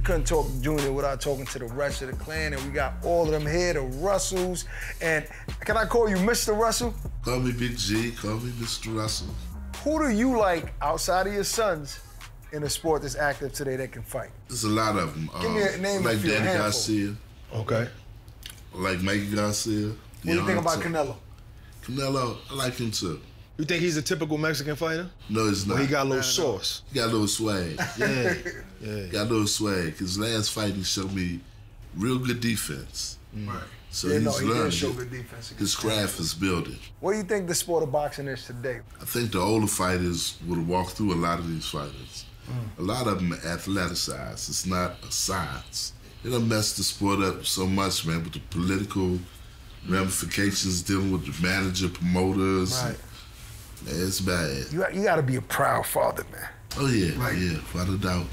couldn't talk to Junior without talking to the rest of the clan, and we got all of them here, the Russells. And can I call you Mr. Russell? Call me Big G, call me Mr. Russell. Who do you like outside of your sons in a sport that's active today that can fight? There's a lot of them. Give me a name. Like Danny Garcia. Okay. Like Mikey Garcia. What do you think about Canelo? Canelo, I like him too. You think he's a typical Mexican fighter? No, he's not. Or he got a little sauce. He got a little swag. Yeah. Yeah. Got a little swag. His last fight, he showed me real good defense. Right. So he he's learned did show good defense. his craft is building. What do you think the sport of boxing is today? I think the older fighters would have walked through a lot of these fighters. A lot of them are athleticized. It's not a science. It done messed the sport up so much, man, with the political ramifications, dealing with the manager, promoters. Right. Man, it's bad. You got to be a proud father, man. Oh, yeah, Right. yeah, without a doubt.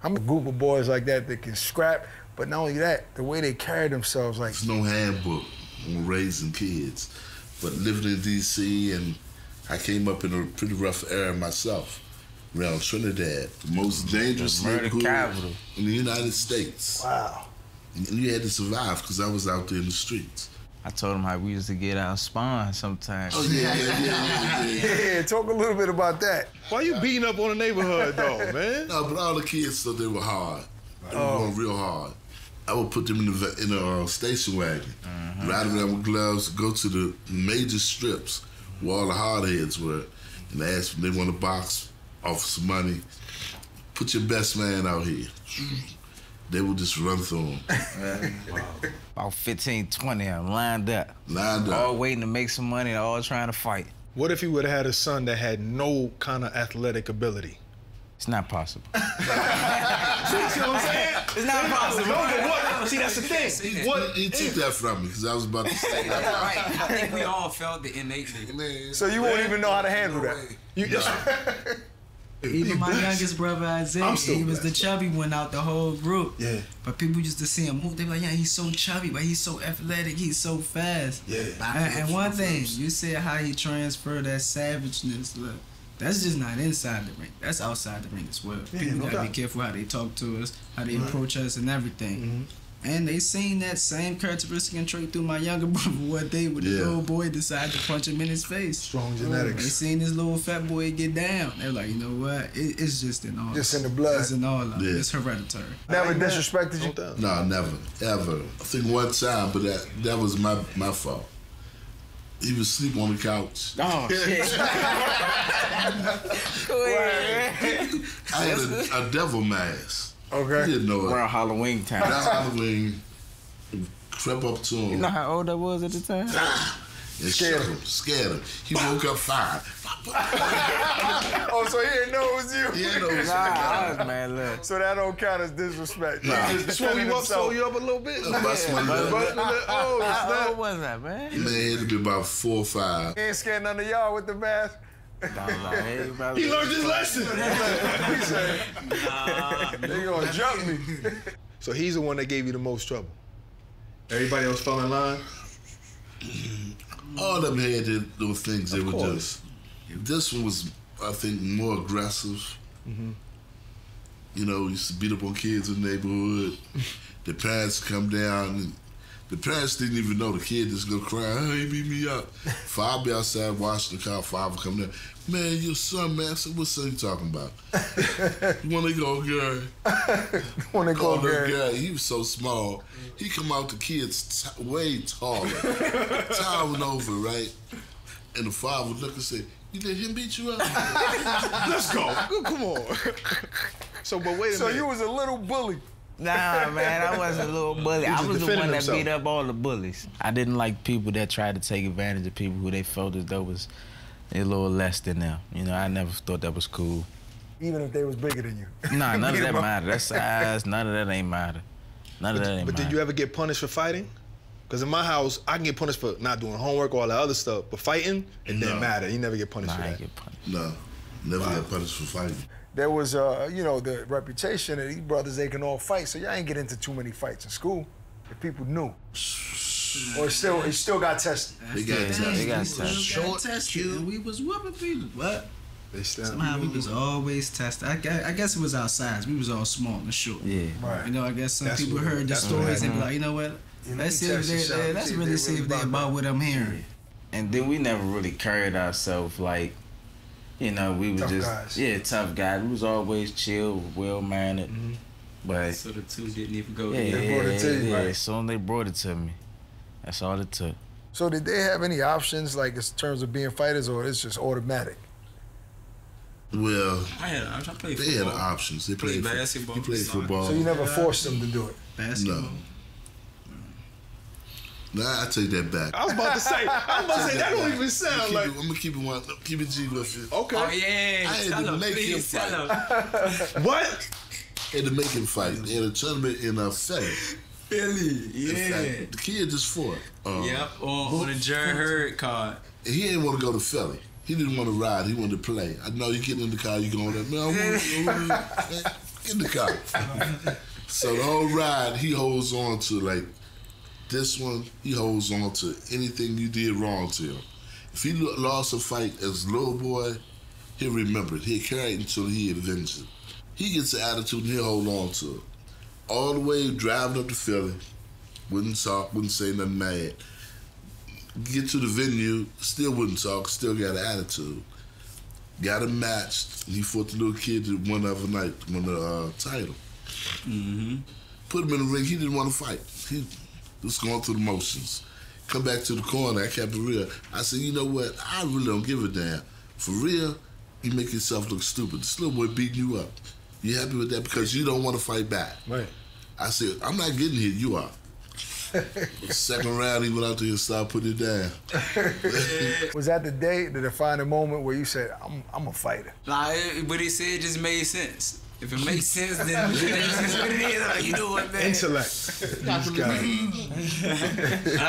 I'm a group of boys like that can scrap, but not only that, the way they carry themselves, like... There's no handbook on raising kids. But living in D.C., and I came up in a pretty rough era myself, around Trinidad, the most dangerous neighborhood in the United States. Wow. And you had to survive because I was out there in the streets. I told him how we used to get our spawn sometimes. Oh, yeah. Yeah, talk a little bit about that. Why you beating up on the neighborhood, though, man? No, but all the kids thought they were hard. They were going real hard. I would put them in a station wagon, ride around with gloves, go to the major strips where all the hardheads were, and ask them if they want a box, offer some money. Put your best man out here. They would just run through them. About 15, 20 of them lined up. Lined up. All waiting to make some money, all trying to fight. What if he would have had a son that had no kind of athletic ability? It's not possible. See what I'm saying? It's not possible. See, that's the thing. He took that from me because I was about to say that. Right. I think we all felt it innately. So you won't even know how to handle that. Even my youngest brother Isaiah, he was the chubby one out the whole group. Yeah. But people used to see him move. They be like, yeah, he's so chubby, but he's so athletic, he's so fast. Yeah. And one thing, you said how he transferred that savageness. Look, that's just not inside the ring. That's outside the ring as well. People gotta be careful how they talk to us, how they approach us, and everything. And they seen that same characteristic and trait through my younger brother one day when the little boy decided to punch him in his face. Strong genetics. They seen this little fat boy get down. They're like, you know what? It's just in all. Just in the blood. It's in all of it. It's hereditary. Never disrespected you? No, never, ever. I think one time, but that was my fault. He was asleep on the couch. Oh, shit. I had a devil mask. Okay. He didn't know it. Around Halloween time. Around Halloween, crept up to him. You know how old I was at the time? And scared him. He woke up fine. Oh, so he didn't know it was you? He didn't know it was I was mad, look. So that don't count as disrespect. Swole you up, slow you up a little bit. Bust my lip. How old was that, man? Man, he had to be about 4 or 5. He ain't scared none of y'all with the mask? He learned his lesson. He said, they gonna jump me. So he's the one that gave you the most trouble. Everybody else fell in line? All of them had those things they were just. This one was, I think, more aggressive. You know, used to beat up on kids in the neighborhood. The parents come down. And the parents didn't even know the kid just go cry. Oh, he beat me up. Father be outside washing the car. Father come down. Man, your son, man. I said, what son you talking about? Wanna go, girl? Wanna go, girl? He was so small. He come out the kids way taller, towering over, right? And the father would look and say, "You let him beat you up?" Let's go. Come on. So, but wait a minute. So you was a little bully. Nah, man, I wasn't a little bully. I was the one that beat up all the bullies. I didn't like people that tried to take advantage of people who they felt as though was a little less than them. You know, I never thought that was cool. Even if they was bigger than you. Nah, none of that matter. That size, none of that ain't matter. None of that ain't matter. But did you ever get punished for fighting? Because in my house, I can get punished for not doing homework or all that other stuff, but fighting, it didn't matter. You never get punished for that. I ain't get punished. No, never got punished for fighting. There was, you know, the reputation that these brothers, they can all fight, so y'all ain't get into too many fights in school if people knew. Or it still got tested. They got tested. They got tested. Short tested. We was whooping people. What? Somehow we was always tested. I guess it was our size. We was all small and short. Yeah. Right. You know, I guess some people heard the stories and be like, you know what? Let's really see if they about what I'm hearing. And then we never really carried ourselves like, you know, we were tough guys. We was always chill, well mannered. But so the two didn't even go. They brought it to you, right? As soon as they brought it to me, that's all it took. So did they have any options, like in terms of being fighters, or it's just automatic? Well, I played they football. had options. They played basketball. He played football. So you never forced them to do it? Basketball. No. Nah, I take that back. I was about to say that don't even sound like. I'm gonna keep it G with you. Okay. Oh yeah. I had to make him fight. What? Had to make him fight. They had a tournament in Philly. Philly, yeah. Fact, the kid just fought. Yep, on a Jerry Hurd card. He didn't want to go to Philly. He didn't want to ride. He wanted to play. I know you get in the car, you going there. Man, I want in the car. So the whole ride, he holds on to like this one. He holds on to anything you did wrong to him. If he lost a fight as a little boy, he'll remember it. He'll carry it until he avenges it. He gets the attitude and he'll hold on to it. All the way driving up to Philly, wouldn't talk, wouldn't say nothing mad. Get to the venue, still wouldn't talk, still got an attitude. Got him matched. He fought the little kid that won the other night, won the title. Put him in the ring, he didn't want to fight. He was going through the motions. Come back to the corner, I kept it real. I said, you know what, I really don't give a damn. For real, you make yourself look stupid. This little boy beating you up. You happy with that? Because you don't want to fight back. Right. I said, I'm not getting hit, you are. The second round, he went out there and started putting it down. Was that the day, the defining moment where you said, I'm a fighter? Like, what he said just made sense. If it makes sense, then that's just what it is. Like, you know what, man? Intellect. I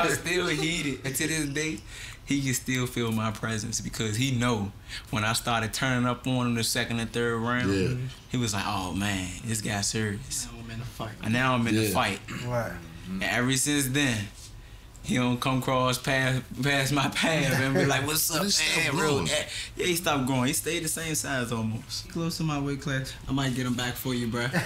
was still heated. And to this day, he can still feel my presence because he know when I started turning up on him the second and third round, he was like, oh man, this guy's serious. Now I'm in a fight. And now I'm in the fight. Right. And ever since then, he don't come past my path and be like, what's up, man? Real, yeah, he stopped growing. He stayed the same size almost. Close to my weight class. I might get him back for you, bro. Cause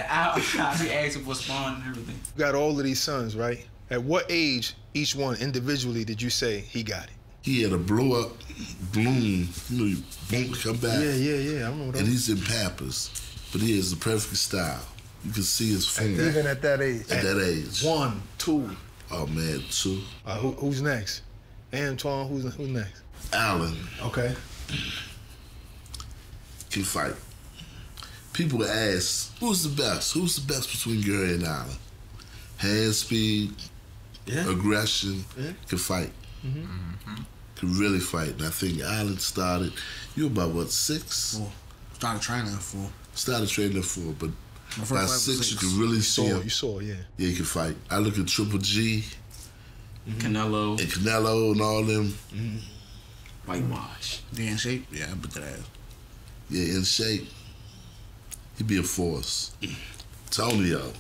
I'll be asking for spawn and everything. You got all of these sons, right? At what age, each one individually, did you say he got it? He had a blow up bloom, you know, boom, come back. Yeah, I remember that. And he's in Pampers, but he has the perfect style. You can see his form. Even at that age. At that age. 1, 2. Oh man, 2. Who's next? Antoine, who's next? Allen Okay. can fight. People ask, who's the best? Who's the best between Gary and Allen? Hand speed, aggression, can fight. Can really fight. And I think Allen started, you were about what, 6? 4. Started training at 4. Started training at 4, but My first by fight was 6 6. you can really see him. You saw, yeah. Yeah, he can fight. I look at Triple G Canelo. and Canelo and all them. Whitewash. They in shape? Yeah, I put that ass. Yeah, in shape. He'd be a force. Tonio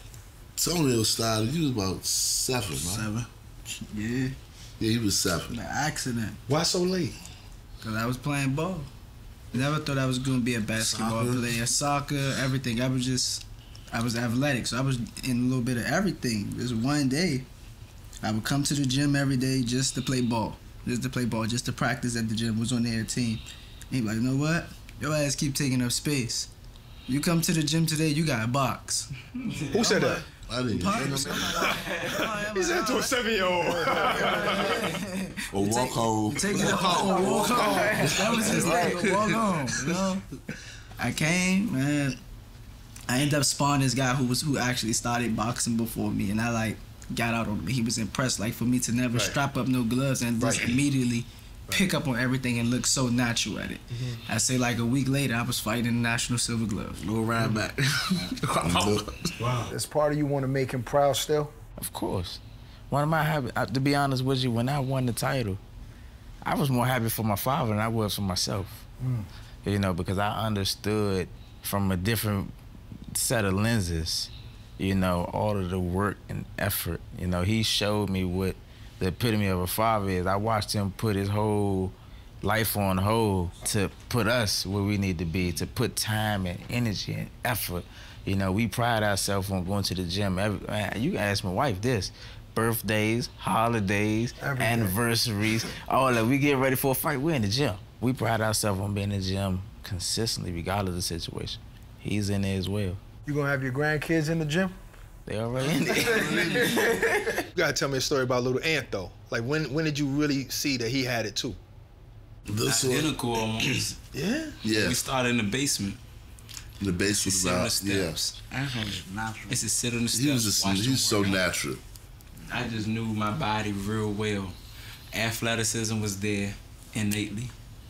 started, he was about 7, right? 7. Yeah, Yeah, he was 7. an accident. Why so late? Cause I was playing ball. Never thought I was gonna be a basketball player, soccer, everything. I was athletic, so I was in a little bit of everything. This one day, I would come to the gym every day just to play ball, just to practice at the gym. Was on their team. And he like, you know what? Your ass keep taking up space. You come to the gym today, you got a box. Who said that? I didn't know. He said to a 7-year-old. Or walk home. Take it home or walk home. That was his thing. Walk home. You know. I came, man. I ended up spawning this guy who actually started boxing before me, and I like got out on him. He was impressed, like for me to never strap up no gloves and just immediately pick up on everything and look so natural at it. I say like a week later, I was fighting in the national silver glove. Little ride back. Wow. As part of you want to make him proud still? Of course. One of my happy, to be honest with you, when I won the title, I was more happy for my father than I was for myself. You know, because I understood from a different set of lenses, you know, all of the work and effort. You know, he showed me what the epitome of a father is. I watched him put his whole life on hold to put us where we need to be, to put time and energy and effort. You know, we pride ourselves on going to the gym. Man, you can ask my wife this. Birthdays, holidays, anniversaries, all that. We get ready for a fight, we're in the gym. We pride ourselves on being in the gym consistently, regardless of the situation. He's in there as well. You gonna have your grandkids in the gym? They already in there. You gotta tell me a story about little Ant though. Like when did you really see that he had it too? Identical almost. Yeah? Yeah. We started in the basement. In the basement, Sit on the steps. It's to sit on the steps. He was so natural. I just knew my body real well. Athleticism was there innately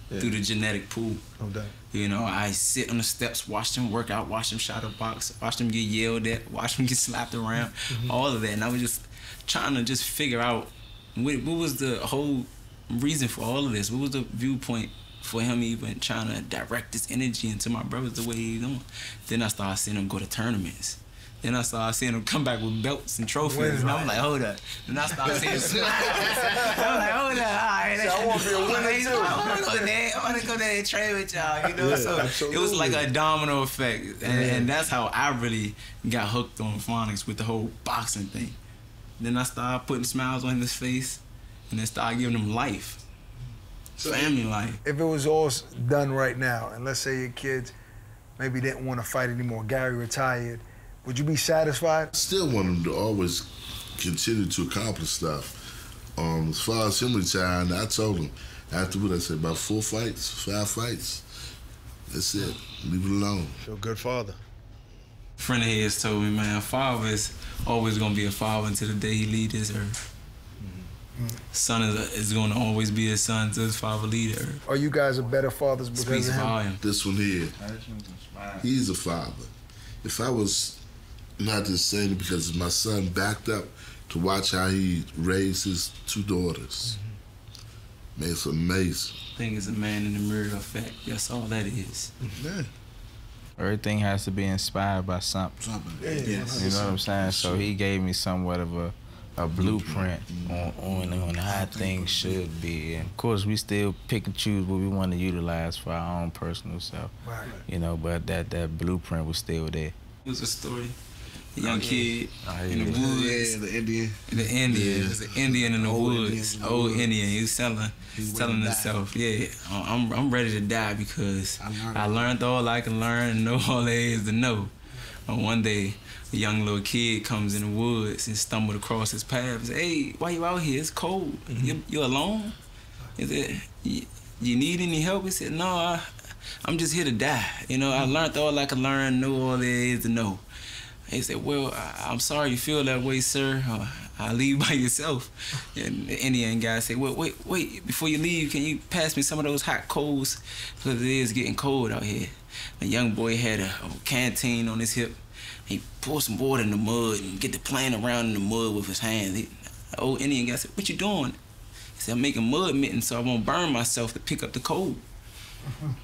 through the genetic pool. No doubt. You know, I sit on the steps, watch them work out, watch them shadow box, watch them get yelled at, watch them get slapped around, all of that. And I was just trying to just figure out what was the whole reason for all of this. What was the viewpoint for him even trying to direct his energy into my brothers the way he's doing. Then I started seeing him go to tournaments. Then I started seeing him come back with belts and trophies. And I'm like, hold up. Then I started seeing smiles. I'm like, hold up. All right. So I want to be a winner too. I want to go there and train with y'all, you know? Yeah, so absolutely. it was like a domino effect. And that's how I really got hooked on phonics with the whole boxing thing. Then I started putting smiles on his face and then started giving him life. Family life. If it was all done right now, and let's say your kids maybe didn't want to fight anymore, Gary retired, would you be satisfied? I still want him to always continue to accomplish stuff. As far as him retiring, I told him, afterward, I said, about 4 fights, 5 fights. That's it. Leave it alone. You're a good father. A friend of his told me, man, a father is always going to be a father until the day he leaves this earth. Son is going to always be his son until his father leaves the earth. Are you guys are better fathers because Speaks of him? volume. This one here, he's a father. If I was not just saying it because my son backed up to watch how he raised his 2 daughters. Man, it's amazing. I think it's a man in the mirror effect. That's all that is. Yeah. Everything has to be inspired by something. You know what I'm saying? So he gave me somewhat of a blueprint on how things should be. And of course, we still pick and choose what we want to utilize for our own personal self. Right. You know, but that blueprint was still there. It was a story. A young kid in the Yeah, woods. the Indian. The Indian. Yeah. It was an Indian in the Old woods. Indian in the Old woods. Indian. He was telling wouldn't himself, yeah, I'm ready to die because I learned all I can learn and know all there is to know. And one day, a young little kid comes in the woods and stumbled across his path and said, hey, why you out here? It's cold. You alone? He said, you need any help? He said, no, I'm just here to die. You know, I learned all I can learn, know all there is to know. He said, well, I'm sorry you feel that way, sir. I'll leave by yourself. And the Indian guy said, well, wait, before you leave, can you pass me some of those hot coals? Because it is getting cold out here. The young boy had a canteen on his hip. He poured some water in the mud and get to playing around in the mud with his hands. The old Indian guy said, what you doing? He said, I'm making mud mittens so I won't burn myself to pick up the cold.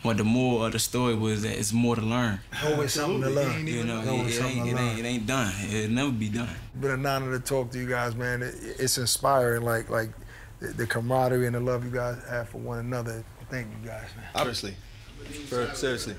But the moral of the story was that it's more to learn. Always something to learn. You know, Always something to learn. it ain't done. It'll never be done. Been an honor to talk to you guys, man. It's inspiring, like the camaraderie and the love you guys have for one another. Thank you guys, man. Obviously. Seriously.